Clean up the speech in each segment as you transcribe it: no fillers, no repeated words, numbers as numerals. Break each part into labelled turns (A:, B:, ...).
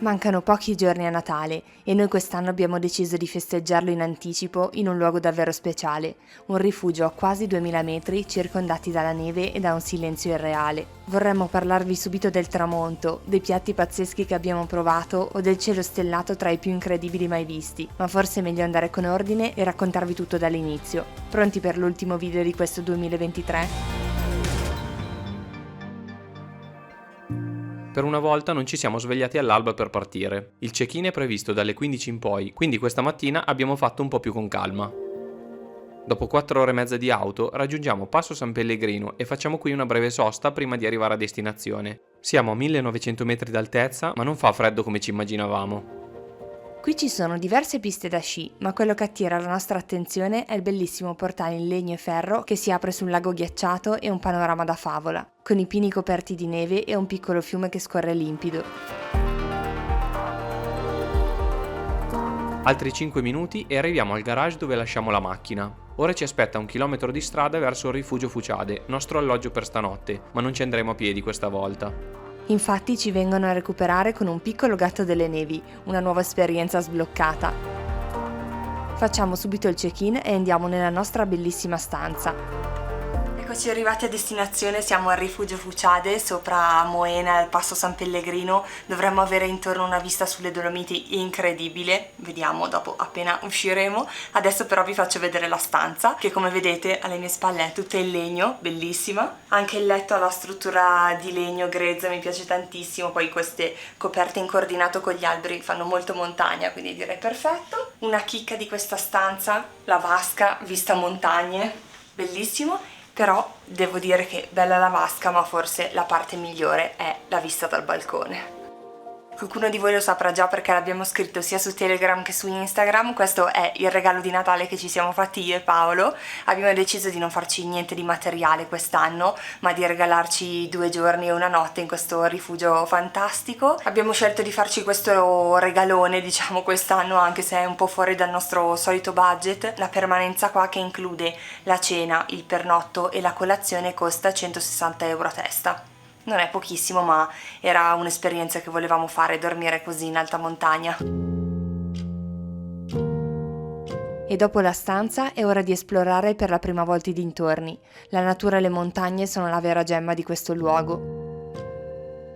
A: Mancano pochi giorni a Natale e noi quest'anno abbiamo deciso di festeggiarlo in anticipo in un luogo davvero speciale, un rifugio a quasi 2000 metri circondati dalla neve e da un silenzio irreale. Vorremmo parlarvi subito del tramonto, dei piatti pazzeschi che abbiamo provato o del cielo stellato tra i più incredibili mai visti, ma forse è meglio andare con ordine e raccontarvi tutto dall'inizio. Pronti per l'ultimo video di questo 2023?
B: Per una volta non ci siamo svegliati all'alba per partire. Il check-in è previsto dalle 15 in poi, quindi questa mattina abbiamo fatto un po' più con calma. Dopo 4 ore e mezza di auto raggiungiamo Passo San Pellegrino e facciamo qui una breve sosta prima di arrivare a destinazione. Siamo a 1900 metri d'altezza, ma non fa freddo come ci immaginavamo.
A: Qui ci sono diverse piste da sci, ma quello che attira la nostra attenzione è il bellissimo portale in legno e ferro che si apre sul lago ghiacciato e un panorama da favola, con i pini coperti di neve e un piccolo fiume che scorre limpido.
B: Altri 5 minuti e arriviamo al garage dove lasciamo la macchina. Ora ci aspetta 1 chilometro di strada verso il rifugio Fuciade, nostro alloggio per stanotte, ma non ci andremo a piedi questa volta.
A: Infatti ci vengono a recuperare con un piccolo gatto delle nevi, una nuova esperienza sbloccata. Facciamo subito il check-in e andiamo nella nostra bellissima stanza. Eccoci arrivati a destinazione, siamo al rifugio Fuciade, sopra Moena, al Passo San Pellegrino. Dovremmo avere intorno una vista sulle Dolomiti incredibile, vediamo dopo appena usciremo. Adesso però vi faccio vedere la stanza, che come vedete alle mie spalle è tutta in legno, bellissima. Anche il letto ha la struttura di legno grezza, mi piace tantissimo, poi queste coperte in coordinato con gli alberi fanno molto montagna, quindi direi perfetto. Una chicca di questa stanza, la vasca vista montagne, bellissimo. Però devo dire che bella la vasca, ma forse la parte migliore è la vista dal balcone. Qualcuno di voi lo saprà già perché l'abbiamo scritto sia su Telegram che su Instagram. Questo è il regalo di Natale che ci siamo fatti io e Paolo. Abbiamo deciso di non farci niente di materiale quest'anno, ma di regalarci 2 giorni e una notte in questo rifugio fantastico. Abbiamo scelto di farci questo regalone, diciamo, quest'anno, anche se è un po' fuori dal nostro solito budget. La permanenza qua, che include la cena, il pernotto e la colazione, costa 160 euro a testa. Non è pochissimo, ma era un'esperienza che volevamo fare, dormire così in alta montagna. E dopo la stanza è ora di esplorare per la prima volta i dintorni. La natura e le montagne sono la vera gemma di questo luogo.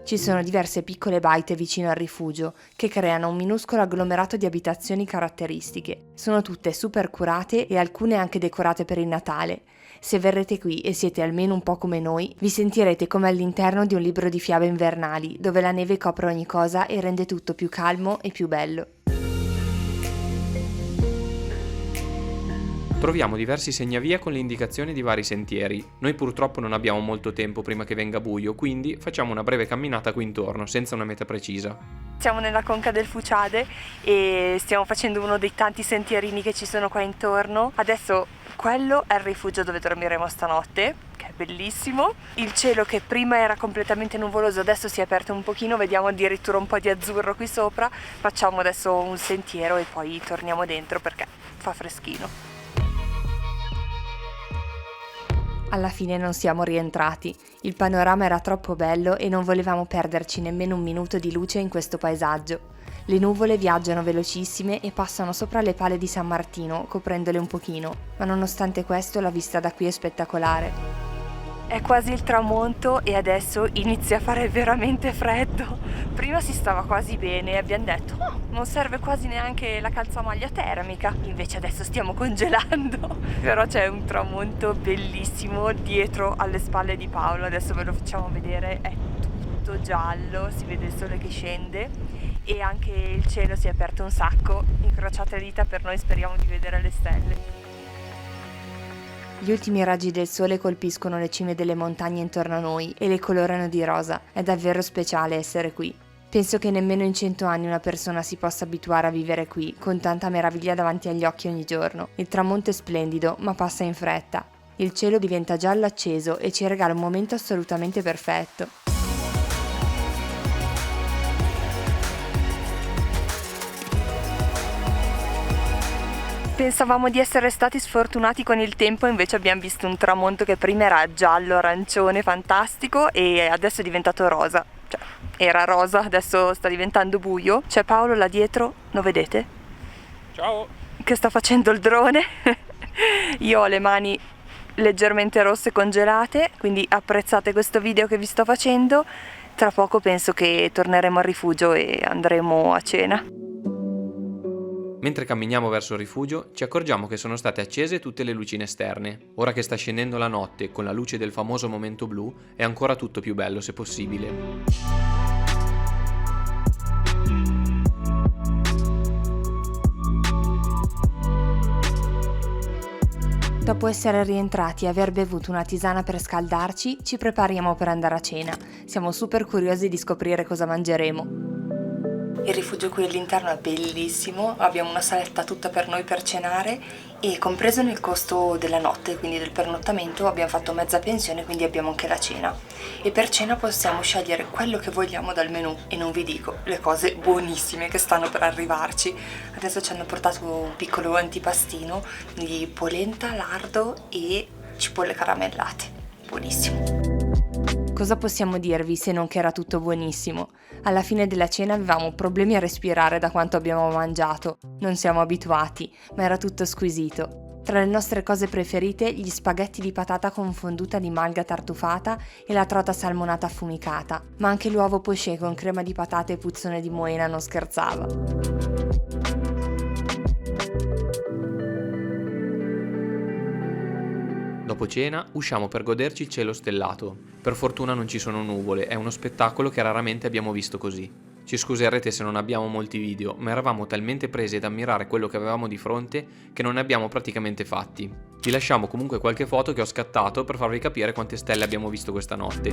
A: Ci sono diverse piccole baite vicino al rifugio che creano un minuscolo agglomerato di abitazioni caratteristiche. Sono tutte super curate e alcune anche decorate per il Natale. Se verrete qui e siete almeno un po' come noi, vi sentirete come all'interno di un libro di fiabe invernali, dove la neve copre ogni cosa e rende tutto più calmo e più bello.
B: Troviamo diversi segnavia con le indicazioni di vari sentieri. Noi purtroppo non abbiamo molto tempo prima che venga buio, quindi facciamo una breve camminata qui intorno, senza una meta precisa.
A: Siamo nella conca del Fuciade e stiamo facendo uno dei tanti sentierini che ci sono qua intorno. Adesso quello è il rifugio dove dormiremo stanotte, che è bellissimo. Il cielo, che prima era completamente nuvoloso, adesso si è aperto un pochino, vediamo addirittura un po' di azzurro qui sopra. Facciamo adesso un sentiero e poi torniamo dentro perché fa freschino. Alla fine non siamo rientrati. Il panorama era troppo bello e non volevamo perderci nemmeno un minuto di luce in questo paesaggio. Le nuvole viaggiano velocissime e passano sopra le pale di San Martino, coprendole un pochino, ma nonostante questo la vista da qui è spettacolare. È quasi il tramonto e adesso inizia a fare veramente freddo. Prima si stava quasi bene e abbiamo detto non serve quasi neanche la calzamaglia termica, invece adesso stiamo congelando. Però c'è un tramonto bellissimo dietro alle spalle di Paolo, adesso ve lo facciamo vedere, è tutto giallo, si vede il sole che scende e anche il cielo si è aperto un sacco. Incrociate le dita, per noi speriamo di vedere le stelle. Gli ultimi raggi del sole colpiscono le cime delle montagne intorno a noi e le colorano di rosa. È davvero speciale essere qui. Penso che nemmeno in 100 anni una persona si possa abituare a vivere qui, con tanta meraviglia davanti agli occhi ogni giorno. Il tramonto è splendido, ma passa in fretta. Il cielo diventa giallo acceso e ci regala un momento assolutamente perfetto. Pensavamo di essere stati sfortunati con il tempo, invece abbiamo visto un tramonto che prima era giallo, arancione, fantastico e adesso è diventato rosa. cioè era rosa, adesso sta diventando buio. C'è Paolo là dietro, lo vedete?
B: Ciao!
A: Che sta facendo il drone. Io ho le mani leggermente rosse congelate, quindi apprezzate questo video che vi sto facendo. Tra poco penso che torneremo al rifugio e andremo a cena.
B: Mentre camminiamo verso il rifugio, ci accorgiamo che sono state accese tutte le lucine esterne. Ora che sta scendendo la notte, con la luce del famoso momento blu, è ancora tutto più bello se possibile.
A: Dopo essere rientrati e aver bevuto una tisana per scaldarci, ci prepariamo per andare a cena. Siamo super curiosi di scoprire cosa mangeremo. Il rifugio qui all'interno è bellissimo, abbiamo una saletta tutta per noi per cenare e compreso nel costo della notte, quindi del pernottamento, abbiamo fatto mezza pensione, quindi abbiamo anche la cena. E per cena possiamo scegliere quello che vogliamo dal menù e non vi dico le cose buonissime che stanno per arrivarci. Adesso ci hanno portato un piccolo antipastino di polenta, lardo e cipolle caramellate. Buonissimo. Cosa possiamo dirvi se non che era tutto buonissimo? Alla fine della cena avevamo problemi a respirare da quanto abbiamo mangiato. Non siamo abituati, ma era tutto squisito. Tra le nostre cose preferite, gli spaghetti di patata con fonduta di malga tartufata e la trota salmonata affumicata, ma anche l'uovo poché con crema di patate e puzzone di Moena non scherzava.
B: Dopo cena usciamo per goderci il cielo stellato. Per fortuna non ci sono nuvole, è uno spettacolo che raramente abbiamo visto così. Ci scuserete se non abbiamo molti video, ma eravamo talmente presi ad ammirare quello che avevamo di fronte che non ne abbiamo praticamente fatti. Vi lasciamo comunque qualche foto che ho scattato per farvi capire quante stelle abbiamo visto questa notte.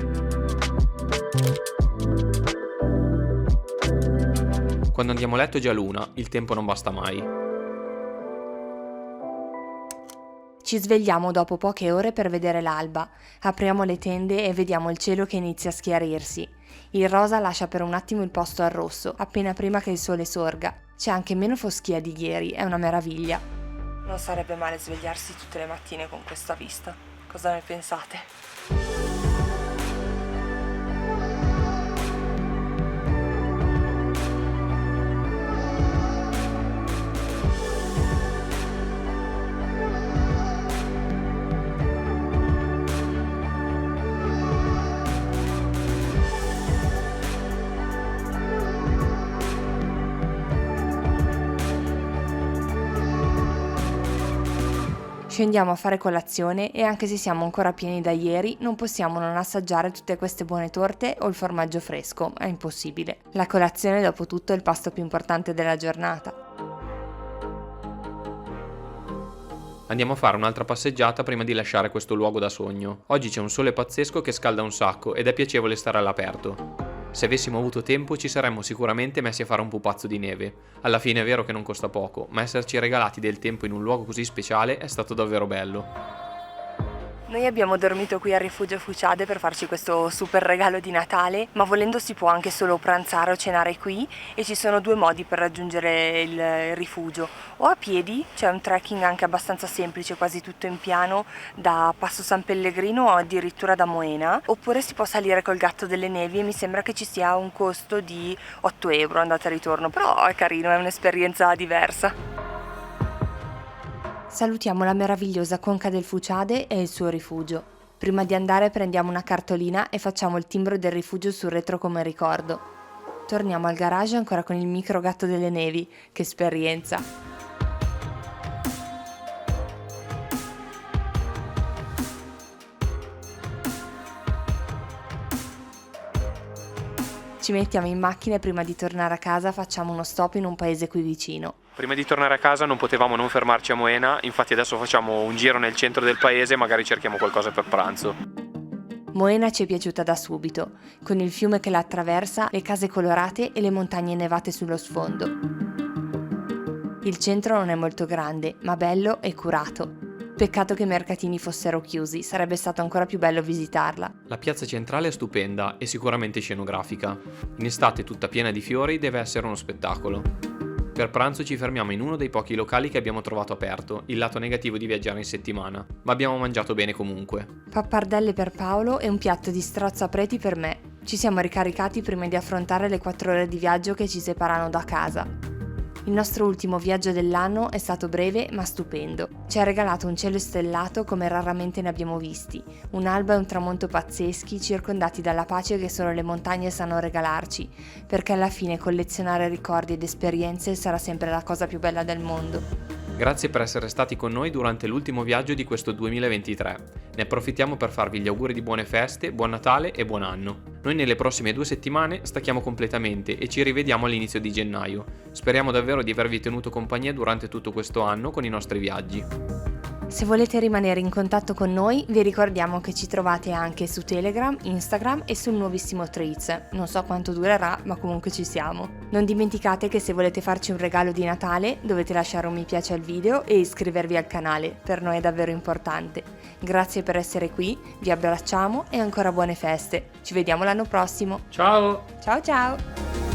B: Quando andiamo a letto è già l'una, il tempo non basta mai.
A: Ci svegliamo dopo poche ore per vedere l'alba, apriamo le tende e vediamo il cielo che inizia a schiarirsi. Il rosa lascia per un attimo il posto al rosso, appena prima che il sole sorga. C'è anche meno foschia di ieri, è una meraviglia. Non sarebbe male svegliarsi tutte le mattine con questa vista. Cosa ne pensate? Scendiamo a fare colazione e anche se siamo ancora pieni da ieri, non possiamo non assaggiare tutte queste buone torte o il formaggio fresco, è impossibile. La colazione dopo tutto è il pasto più importante della giornata.
B: Andiamo a fare un'altra passeggiata prima di lasciare questo luogo da sogno. Oggi c'è un sole pazzesco che scalda un sacco ed è piacevole stare all'aperto. Se avessimo avuto tempo ci saremmo sicuramente messi a fare un pupazzo di neve. Alla fine è vero che non costa poco, ma esserci regalati del tempo in un luogo così speciale è stato davvero bello.
A: Noi abbiamo dormito qui al rifugio Fuciade per farci questo super regalo di Natale, ma volendo si può anche solo pranzare o cenare qui e ci sono due modi per raggiungere il rifugio. O a piedi, c'è un trekking anche abbastanza semplice, quasi tutto in piano, da Passo San Pellegrino o addirittura da Moena, oppure si può salire col Gatto delle Nevi e mi sembra che ci sia un costo di 8 euro andata e ritorno, però è carino, è un'esperienza diversa. Salutiamo la meravigliosa conca del Fuciade e il suo rifugio. Prima di andare prendiamo una cartolina e facciamo il timbro del rifugio sul retro come ricordo. Torniamo al garage ancora con il micro Gatto delle Nevi, che esperienza! Ci mettiamo in macchina e prima di tornare a casa facciamo uno stop in un paese qui vicino.
B: Prima di tornare a casa non potevamo non fermarci a Moena, infatti adesso facciamo un giro nel centro del paese e magari cerchiamo qualcosa per pranzo.
A: Moena ci è piaciuta da subito, con il fiume che la attraversa, le case colorate e le montagne nevate sullo sfondo. Il centro non è molto grande, ma bello e curato. Peccato che i mercatini fossero chiusi, sarebbe stato ancora più bello visitarla.
B: La piazza centrale è stupenda e sicuramente scenografica. In estate tutta piena di fiori deve essere uno spettacolo. Per pranzo ci fermiamo in uno dei pochi locali che abbiamo trovato aperto, il lato negativo di viaggiare in settimana, ma abbiamo mangiato bene comunque.
A: Pappardelle per Paolo e un piatto di strozzo a preti per me. Ci siamo ricaricati prima di affrontare le 4 ore di viaggio che ci separano da casa. Il nostro ultimo viaggio dell'anno è stato breve ma stupendo. Ci ha regalato un cielo stellato come raramente ne abbiamo visti, un alba e un tramonto pazzeschi circondati dalla pace che solo le montagne sanno regalarci, perché alla fine collezionare ricordi ed esperienze sarà sempre la cosa più bella del mondo.
B: Grazie per essere stati con noi durante l'ultimo viaggio di questo 2023. Ne approfittiamo per farvi gli auguri di buone feste, buon Natale e buon anno. Noi nelle prossime 2 settimane stacchiamo completamente e ci rivediamo all'inizio di gennaio. Speriamo davvero di avervi tenuto compagnia durante tutto questo anno con i nostri viaggi.
A: Se volete rimanere in contatto con noi, vi ricordiamo che ci trovate anche su Telegram, Instagram e sul nuovissimo Threads. Non so quanto durerà, ma comunque ci siamo. Non dimenticate che se volete farci un regalo di Natale, dovete lasciare un mi piace al video e iscrivervi al canale, per noi è davvero importante. Grazie per essere qui, vi abbracciamo e ancora buone feste. Ci vediamo l'anno prossimo.
B: Ciao!
A: Ciao ciao!